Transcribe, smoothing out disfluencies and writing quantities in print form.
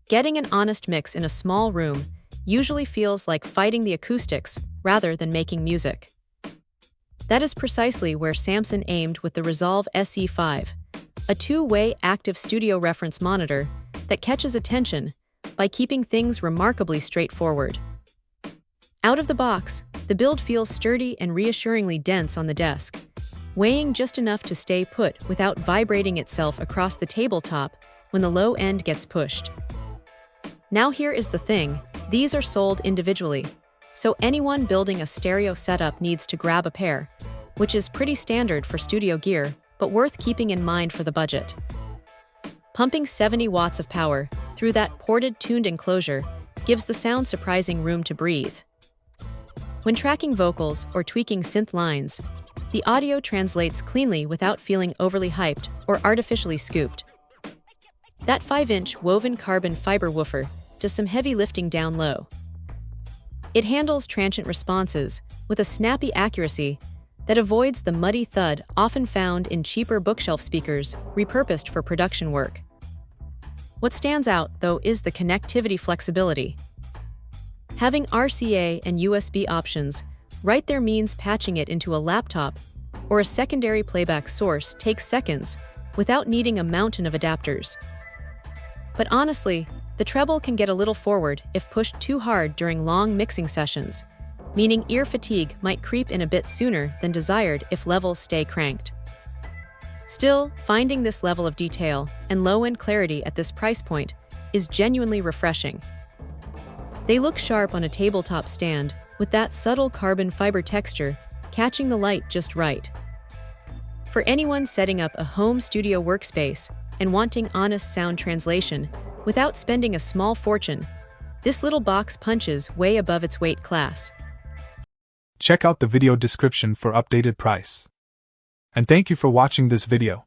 Getting an honest mix in a small room usually feels like fighting the acoustics rather than making music. That is precisely where Samson aimed with the Resolv SE5, a two-way active studio reference monitor that catches attention by keeping things remarkably straightforward. Out of the box, the build feels sturdy and reassuringly dense on the desk, weighing just enough to stay put without vibrating itself across the tabletop when the low end gets pushed. Now here is the thing, these are sold individually, so anyone building a stereo setup needs to grab a pair, which is pretty standard for studio gear, but worth keeping in mind for the budget. Pumping 70 watts of power through that ported tuned enclosure gives the sound surprising room to breathe. When tracking vocals or tweaking synth lines, the audio translates cleanly without feeling overly hyped or artificially scooped. That 5-inch woven carbon fiber woofer does some heavy lifting down low. It handles transient responses with a snappy accuracy that avoids the muddy thud often found in cheaper bookshelf speakers repurposed for production work. What stands out, though, is the connectivity flexibility. Having RCA and USB options right there means patching it into a laptop or a secondary playback source takes seconds without needing a mountain of adapters. But honestly, the treble can get a little forward if pushed too hard during long mixing sessions, meaning ear fatigue might creep in a bit sooner than desired if levels stay cranked. Still, finding this level of detail and low-end clarity at this price point is genuinely refreshing. They look sharp on a tabletop stand, with that subtle carbon fiber texture catching the light just right. For anyone setting up a home studio workspace and wanting honest sound translation without spending a small fortune, this little box punches way above its weight class. Check out the video description for updated price. And thank you for watching this video.